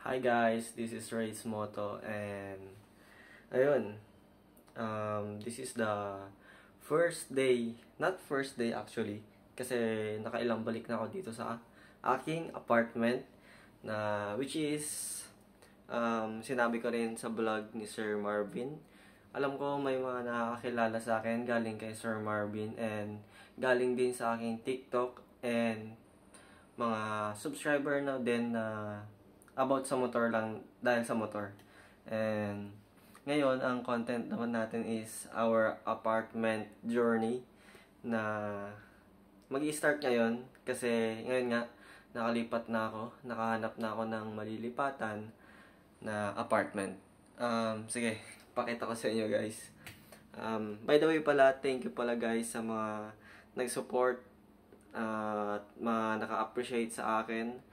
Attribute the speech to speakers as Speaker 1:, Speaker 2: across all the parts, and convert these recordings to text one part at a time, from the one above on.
Speaker 1: Hi guys, this is Ray's Moto and ayun, this is the first day, not first day actually, kasi nakailang balik na ako dito sa aking apartment na which is sinabi ko rin sa vlog ni Sir Marvin. Alam ko may mga nakakilala sa akin galing kay Sir Marvin and galing din sa aking TikTok and mga subscriber na din na about sa motor lang dahil sa motor. And ngayon, ang content naman natin is our apartment journey na mag-i-start ngayon kasi ngayon nga nakalipat na ako, nakahanap na ako ng malilipatan na apartment. Sige, pakita ko sa inyo guys. By the way pala, thank you pala guys sa mga nag-support at mga naka-appreciate sa akin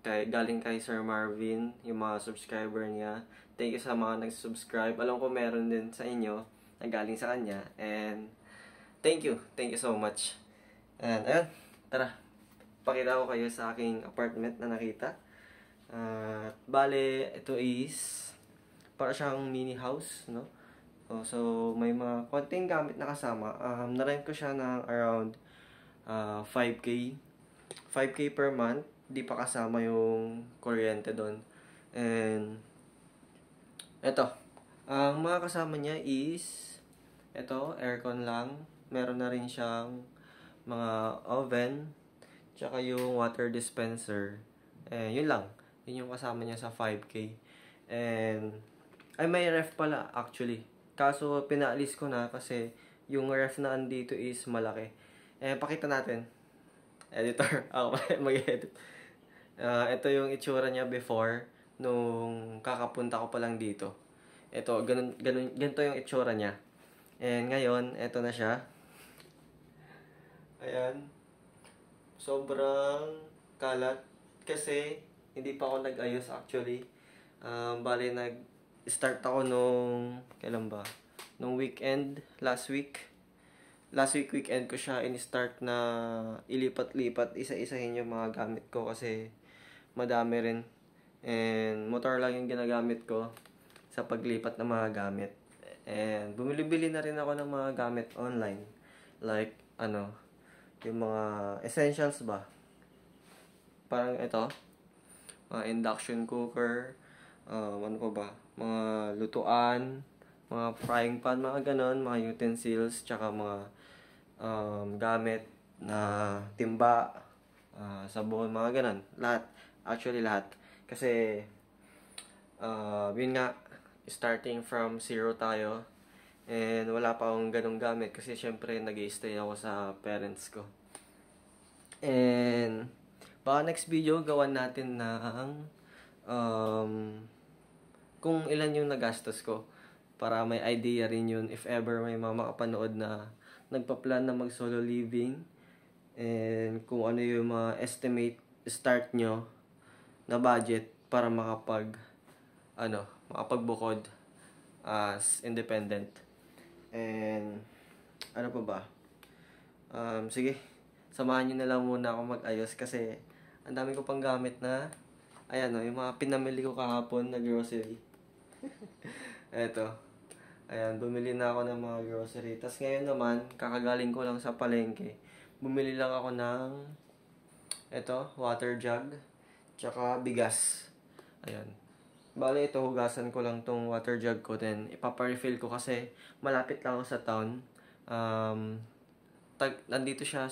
Speaker 1: galing kay Sir Marvin, yung mga subscriber niya. Thank you sa mga nag-subscribe. Alam ko meron din sa inyo na galing sa kanya. And thank you so much. And ayun, tara. Pakita ko kayo sa aking apartment na nakita. Bale, ito is para siyang mini house, no? So may mga konting gamit na kasama. Na-rent ko siya ng around 5K. 5K per month. Di pa kasama yung kuryente doon. And eto, ang mga kasama niya is eto, aircon lang. Meron na rin siyang mga oven, tsaka yung water dispenser. Yun lang. Yun yung kasama niya sa 5K. And ay, may ref pala actually. Kaso pinaalis ko na kasi yung ref na andito is malaki. Pakita natin. Editor, ako mag-edit. Ito yung itsura niya before nung kakapunta ko pa lang dito. Ito, ganito yung itsura niya. And ngayon, ito na siya. Ayan. Sobrang kalat kasi hindi pa ako nag-ayos actually. Bale, nag-start ako nung, kailan ba? Nung weekend, last week weekend ko siya in-start na ilipat-lipat, isa-isahin yung mga gamit ko kasi madami rin. And motor lang yung ginagamit ko sa paglipat ng mga gamit. And bumili-bili na rin ako ng mga gamit online. Like, yung mga essentials ba? Parang ito, mga induction cooker, ano pa ba? Mga lutuan, mga frying pan, mga ganon, mga utensils, tsaka mga gamit na timba, sabon, mga ganon. Lahat. Actually, lahat. Kasi, yun nga, starting from zero tayo. And wala pa akong ganong gamit kasi syempre nag-i-stay ako sa parents ko. And baka next video gawan natin ng kung ilan yung nagastos ko para may idea rin yun if ever may mga makapanood na nagpa-plan na mag solo living and kung ano yung mga estimate start nyo na budget para makapagbukod as independent. And ano pa ba? Sige, samahan nyo na lang muna ako mag-ayos kasi ang dami ko pang gamit na ayan yung mga pinamili ko kahapon na grocery. Eto. Ayan, bumili na ako ng mga grocery. Tapos ngayon naman, kakagaling ko lang sa palengke. Bumili lang ako ng water jug, tsaka bigas. Ayan. Bale, ito, hugasan ko lang tong water jug ko. Then, ipaparefill ko kasi malapit lang ako sa town. Nandito siya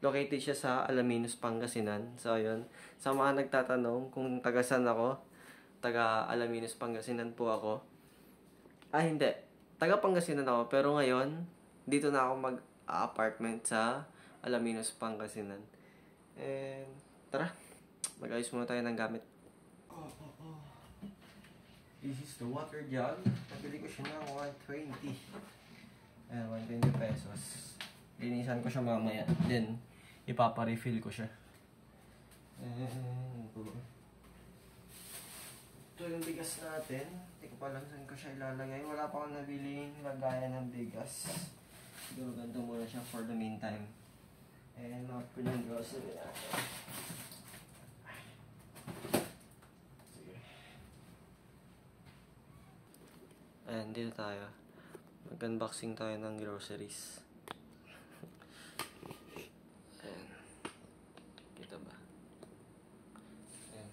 Speaker 1: located siya sa Alaminos, Pangasinan. So, ayun. Sa mga nagtatanong kung tagasan ako, taga Alaminos, Pangasinan po ako. Hindi. Taga Pangasinan ako. Pero ngayon, dito na ako mag-apartment sa Alaminos, Pangasinan. And, tara. Mag-ayos muna tayo ng gamit. This is the water jug. Nabili ko siya ng 120. Ayan, 120 pesos. Linisan ko siya mamaya. Then, ipaparefill ko siya. And, ito yung bigas natin. Hindi ko pa alam saan ko siya ilalagay. Wala pa akong nabiling lagayan ng bigas. Siguro ganito muna siya for the meantime. And mga pinang grocery natin. Nandito tayo. Mag-unboxing tayo ng groceries. Ayan. Kita ba? Ayan.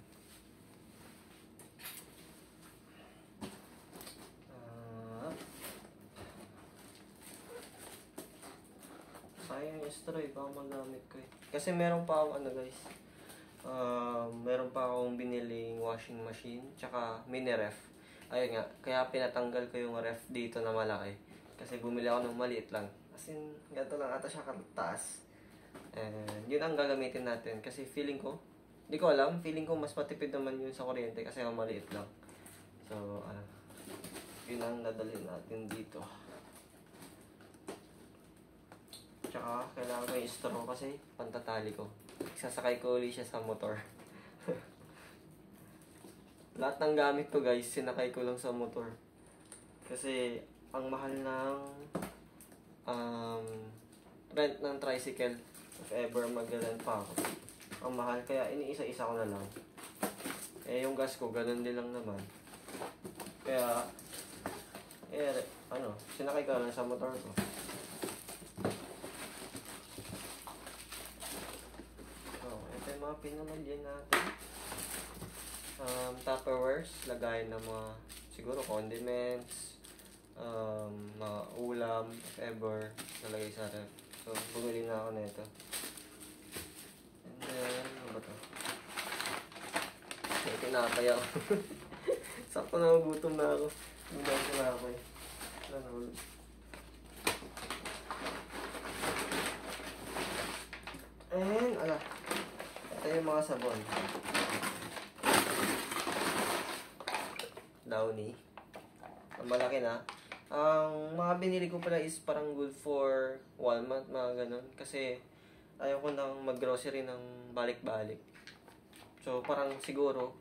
Speaker 1: Sayang yung straw eh. Baka magamit ko eh. Kasi meron pa akong guys. Meron pa akong biniling washing machine. Tsaka mini ref. Ayun nga. Kaya pinatanggal ko yung ref dito na malaki. Kasi bumili ako ng maliit lang. As in, ganito lang ata siya kataas. And yun ang gagamitin natin. Kasi feeling ko, hindi ko alam. Feeling ko mas matipid naman yun sa kuryente. Kasi ang maliit lang. So, yun ang dadalhin natin dito. Tsaka, kailangan ko yung straw kasi pantatali ko. Sasakay ko ulit siya sa motor. Lahat ng gamit ko guys, sinakay ko lang sa motor. Kasi, ang mahal ng rent ng tricycle. If ever mag-rent pa ako. Ang mahal, kaya iniisa-isa ko na lang. Eh, yung gas ko, ganun din lang naman. Kaya, sinakay ko lang sa motor ko. Mga pinamalyan natin. Tupperwares, lagayan ng mga siguro condiments, mga ulam, if ever, nalagay sa ref. So, bumili na ako nito. And then, ano ba ito? May tinapay ako. Sakto na gutom na ako. Hindi ko na ako eh. Nanulog. And, ito yung mga sabon. Downy. Ang malaki na. Ang mga binili ko pala is parang good for 1 month, mga ganun. Kasi ayaw ko nang mag-grocery ng balik-balik. So parang siguro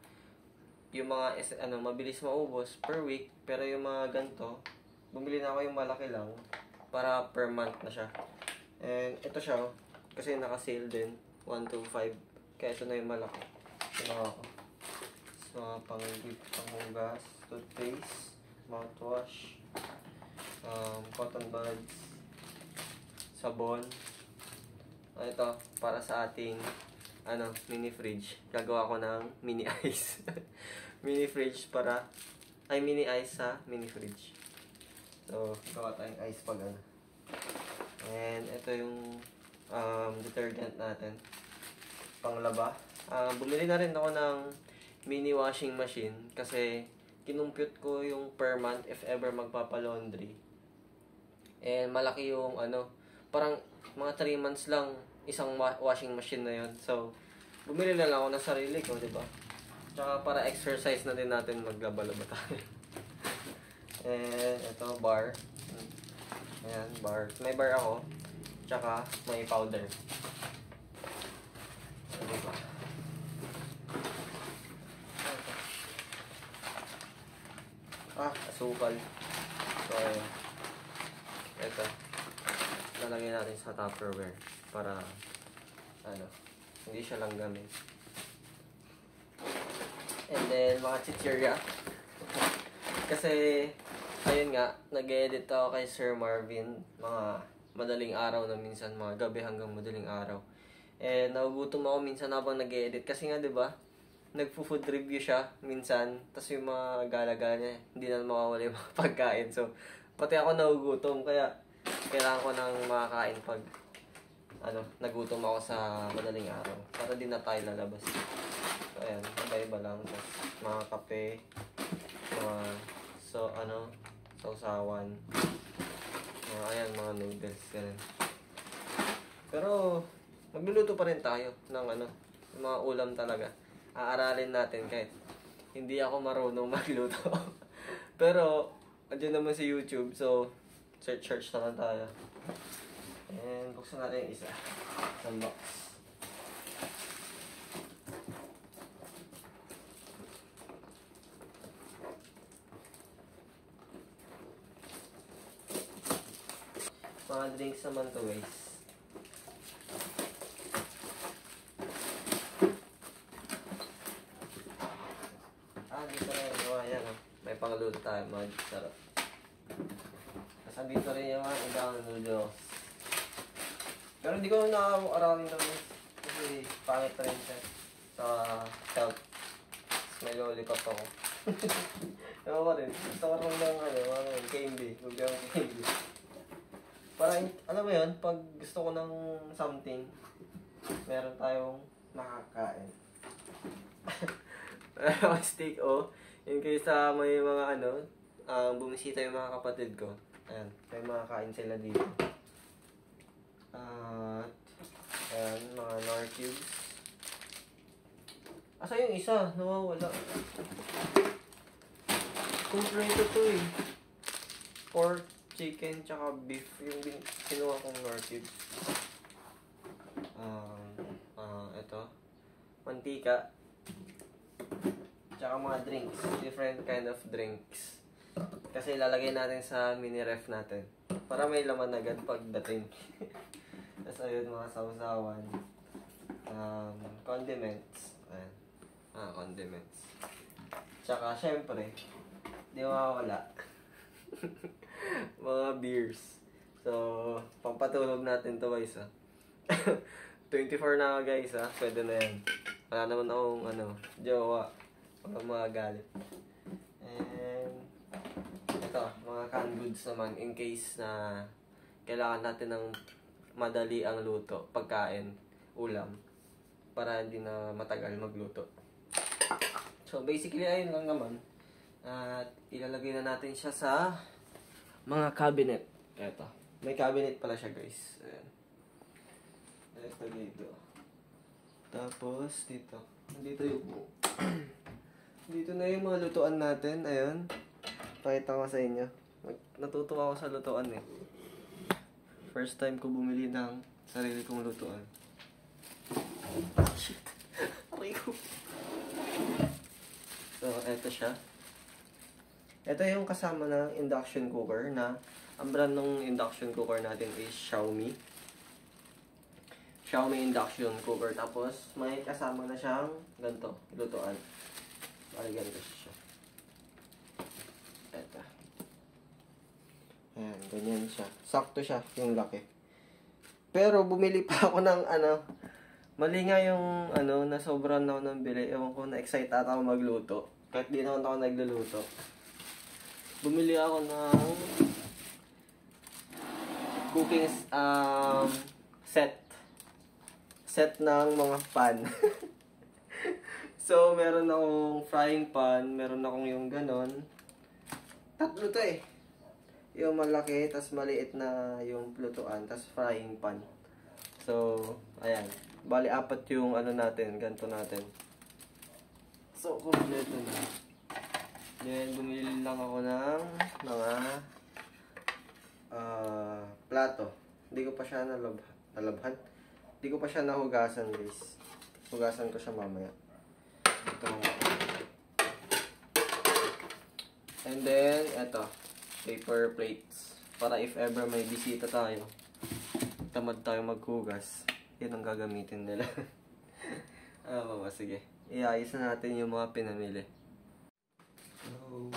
Speaker 1: yung mga mabilis maubos per week. Pero yung mga ganito, bumili na ako yung malaki lang para per month na siya. And ito siya, kasi naka-sale din. 125. Kaya ito na yung malaki. Ginawa ko. So, panghugas, toothpaste, mouthwash, cotton buds, sabon. Ito, para sa ating mini fridge. Gagawa ko ng mini ice. Mini fridge mini ice sa mini fridge. So, gawa tayong ice pag And ito yung detergent natin. Panglaba. Bumili na rin ako ng mini washing machine kasi kinumpute ko yung per month if ever magpapalaundry. And malaki yung parang mga 3 months lang isang washing machine na yun. So, bumili na lang ako ng sarili ko, di ba? Tsaka para exercise na din natin maglaba-laba tayo. And ito, bar. Ayan, bar. May bar ako. Tsaka may powder. Diba? Asukal. So, ito. Lalagyan natin sa Tupperware para hindi siya lang gamit. And then, mga chichirya. Kasi, ayun nga, nag-edit ako kay Sir Marvin. Mga madaling araw na minsan, mga gabi hanggang madaling araw. Eh, nagugutom ako minsan habang nag-edit. Kasi nga, di ba, nagpo-food review siya minsan. Tapos yung mga gala-gala niya, hindi na mawawala yung mga pagkain. So, pati ako nagugutom. Kaya, kailangan ko nang makakain pag, nagutom ako sa madaling araw. Para din na tayo lalabas. So, ayan, iba-iba lang. Tapos, mga kape, mga, sausawan. Ayan, mga noodles, ganun. Pero, magluluto pa rin tayo ng mga ulam talaga. Aaralin natin kahit hindi ako marunong magluto. Pero, andyan naman sa YouTube. So, search na lang tayo. And, buksan natin yung isa. Isang box. Mga drinks naman to guys. Dito na yun. Ayan, may pangluto tayo. Sarap. Andito rin yung mga ibang noodles. Pero hindi ko nakakaroon ng kasi pangit rin siya sa health. May lollipop ako. Ewan ko rin. Gusto ko rin ng candy. Huwag yung candy. Parang, alam mo yun, pag gusto ko ng something, meron tayong makakain. Steak in case may mga bumisita yung mga kapatid ko. Ayan, may makakain sila dito. Ayan, mga Nor cubes. Asa yung isa? Nawawala. Kompleto to eh. Pork, chicken, tsaka beef. Yung kinuha kong Nor cubes. Ito. Mantika. Tsaka mga drinks. Different kind of drinks. Kasi ilalagay natin sa mini ref natin. Para may laman agad pagdating. Tapos ayun, mga sausawan. Condiments. Ayan. Condiments. Tsaka, syempre, di mawawala. Mga beers. So, pampatulog natin to guys, 24 na ako guys, Pwede na yan. Wala naman akong, jowa. Wala mga galit. And, ito, mga canned goods naman in case na kailangan natin ng madali ang luto, pagkain, ulam, para hindi na matagal magluto. So, basically, ayun lang naman. At ilalagay na natin siya sa mga cabinet. Eto. May cabinet pala siya, guys. Ayan. Ito dito. Tapos, dito. Dito yung dito na yung mga lutuan natin. Ayan. Pakita ko sa inyo. Natutuwa ako sa lutuan eh. First time ko bumili ng sarili kong lutuan. Shit. Aray ko. So, eto siya. Ito yung kasama ng induction cooker na ang brand ng induction cooker natin is Xiaomi. Xiaomi induction cooker. Tapos, may kasama na siyang ganito, lutuan. Bali, ganito siya. Eto. Ayan, ganyan siya. Sakto siya, yung laki. Pero, bumili pa ako ng mali nga yung na sobrang ako nang bili. Ewan ko, na-excite ata ako magluto. Kahit di naman ako nagluluto. Bumili ako ng cooking set. Set ng mga pan. So, meron akong frying pan. Meron akong yung ganon. Tatlo to eh. Yung malaki, tas maliit na yung lutuan, tas frying pan. So, ayan. Bali, 4 yung natin, ganito natin. So, kompleto na. Then, bumili lang ako ng mga plato. Hindi ko pa siya nalabhan. Hindi ko pa siya nahugasan, guys. Hugasan ko siya mamaya. Ito. And then, eto. Paper plates. Para if ever may bisita tayo, tamad tayo maghugas. Yan ang gagamitin nila. Sige. Iayos na natin yung mga pinamili. So,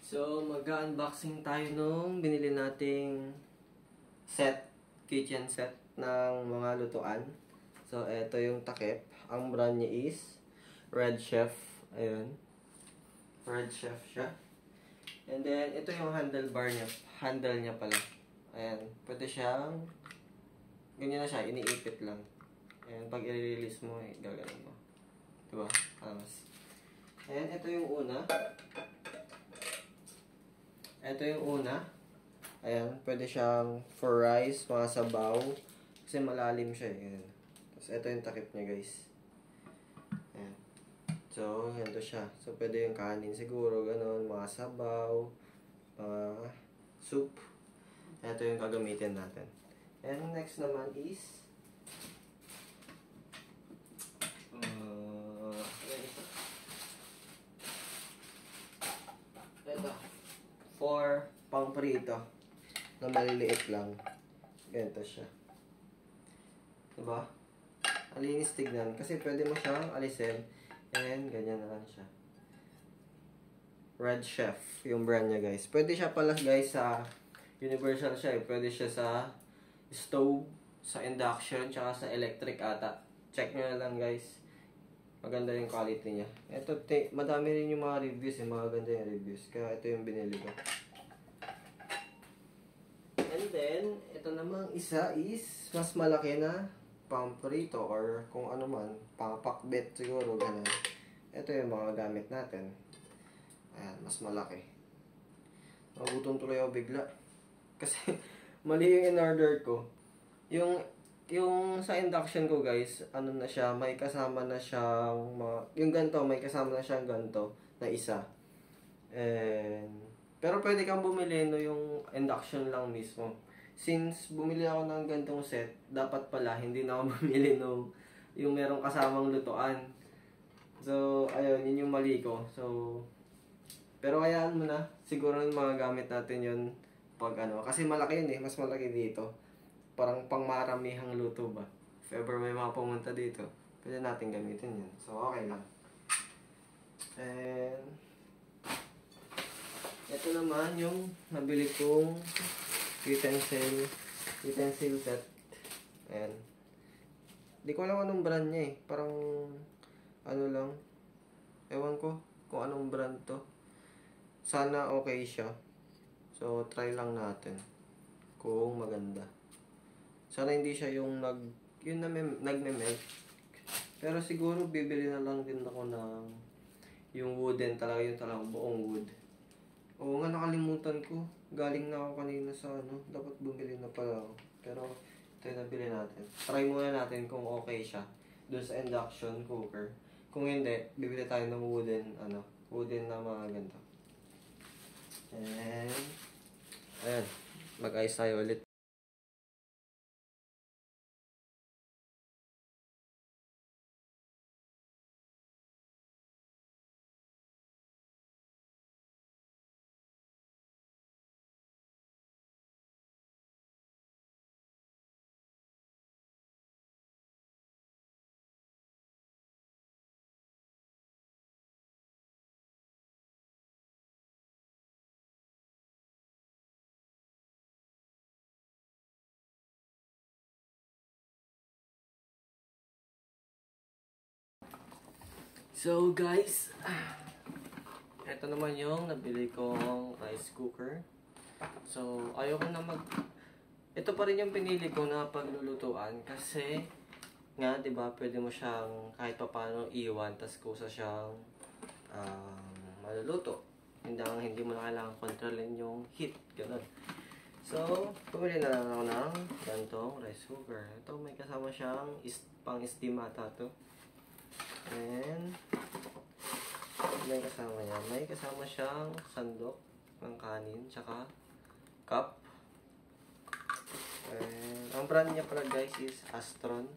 Speaker 1: So, mag-unboxing tayo nung binili nating kitchen set ng mga lutuan. So, ito yung takip. Ang brand niya is Red Chef. Ayun. Red Chef siya. And then, ito yung handlebar niya. Handle niya pala. Ayan. Pwede siyang, ganyan na siya, iniipit lang. Ayan, pag i-release mo, gagawin mo. Diba? Angas. Ayan, ito yung una. Ito yung una. Ayan, pwede siyang for rice, mga sabaw. Kasi malalim siya eh. Ayan. Tapos ito yung takip niya guys. Ayan. So, ganito siya. So, pwede yung kanin siguro, ganun. Mga sabaw, mga soup. Ito yung gagamitin natin. And next naman is ito. For pang-prito na maliliit lang. Ganito siya. Diba? Ang linis tignan. Kasi pwede mo siyang alisin. And ganyan na lang siya. Red Chef. Yung brand niya guys. Pwede siya pala guys sa universal siya eh. Pwede siya sa stove, sa induction, tsaka sa electric ata. Check nyo na lang guys. Maganda yung quality niya. Ito, madami rin yung mga reviews, yung mga ganda yung reviews. Kaya ito yung binili ko. And then, ito namang isa is mas malaki na pang-prito or kung ano man, pang-pakbet siguro, ganun. Ito yung mga gamit natin. Ayan, mas malaki. Nagutom tuloy ako bigla. Kasi, mali yung in-order ko. Yung sa induction ko guys, ano na siya, may kasama na siyang yung ganito, may kasama na siyang ganito na isa. And pero pwede kang bumili no yung induction lang mismo. Since bumili ako ng ganitong set, dapat pala hindi na ako bumili no yung merong kasamang lutuan. So, ayun, yun yung mali ko. So, pero hayaan mo na, siguro yung mga gamit natin yun pag ano, kasi malaki yun eh, mas malaki dito. Parang pangmaramihang luto ba? If ever may mga pumunta dito, pwede natin gamitin yun. So, okay lang. And, ito naman yung nabili kong utensil set. Ayan. Di ko alam anong brand niya eh. Parang, ano lang. Ewan ko kung anong brand to. Sana okay siya. So, try lang natin. Kung maganda. Sana hindi siya yung nagme-melt. Pero siguro bibili na lang din ako ng yung wooden talaga, yung talagang buong wood. Oo nga, nakalimutan ko. Galing na ako kanina sa ano. Dapat bumili na pala ako. Pero ito yung nabili natin. Try muna natin kung okay siya. Doon sa induction cooker. Kung hindi, bibili tayo ng wooden na mga ganito. And ayan, mag-ayos tayo ulit. So guys, ito naman yung nabili kong rice cooker. So ayoko na ito pa rin yung pinili ko na paglulutuan kasi nga 'di ba, pwede mo siyang kahit papaano iwan tas kusa siyang maluluto. Hindi mo na kailangan kontrolin yung heat, ganun. So, pumili na lang ako ng ganitong rice cooker. Ito may kasama siyang pang-steam ata to. And may kasama niya. May kasama siyang sandok ng kanin, tsaka cup. And ang brand niya pala guys is Astron.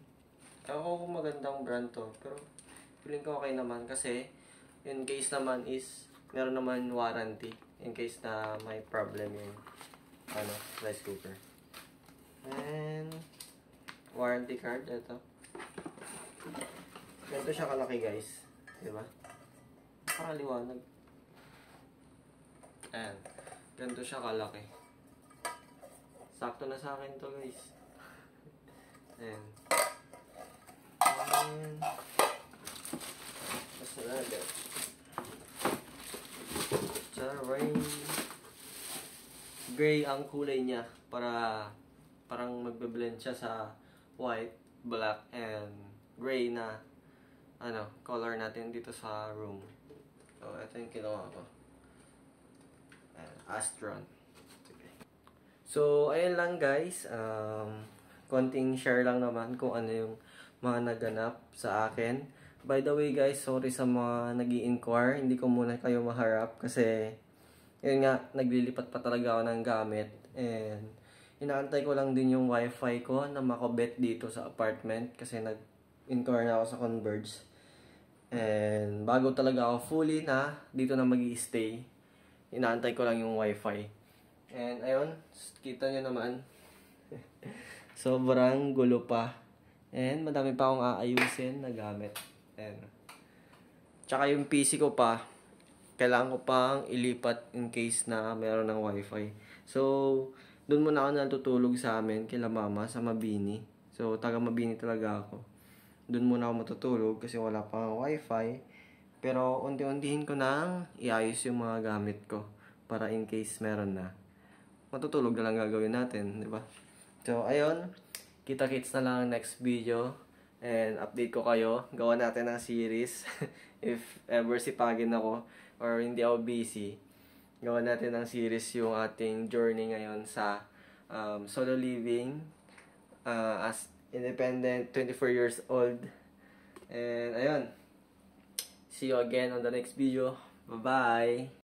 Speaker 1: Ako kung magandang brand to, pero feeling ko okay naman kasi in case naman is meron naman warranty in case na may problem yung rice cooker. And warranty card ito. Ganito siya kalaki guys, di ba? Nakaliwanag. Ayan. Ganito siya kalaki. Sakto na sa akin to, guys. Ayan. And, mas another. Charay. Gray ang kulay niya. Parang magbe-blend siya sa white, black, and gray na color natin dito sa room. So, ito yung kinuha ko. Astron. So, ayun lang guys. Konting share lang naman kung ano yung mga naganap sa akin. By the way guys, sorry sa mga nag-i-inquire. Hindi ko muna kayo maharap kasi yun nga, naglilipat pa talaga ako ng gamit. And inaantay ko lang din yung wifi ko na makobet dito sa apartment kasi nag-inquire na ako sa Converge. And bago talaga ako fully na dito na mag-i-stay, inaantay ko lang yung wifi. And ayun, kita nyo naman. Sobrang gulo pa. And madami pa akong aayusin na gamit. And tsaka yung PC ko pa, kailangan ko pang ilipat in case na meron ng wifi. So, doon muna ako natutulog sa amin, kila mama, sa Mabini. So, taga Mabini talaga ako. Doon muna ako matutulog kasi wala pang wifi. Pero, unti-untihin ko nang iayos yung mga gamit ko para in case meron na. Matutulog na lang gagawin natin, di ba? So, ayun. Kita-kits na lang next video. And update ko kayo. Gawa natin ng series. If ever sipagin ako or hindi ako busy, gawa natin ng series yung ating journey ngayon sa solo living as independent 24 years old. And ayun. See you again on the next video. Bye-bye!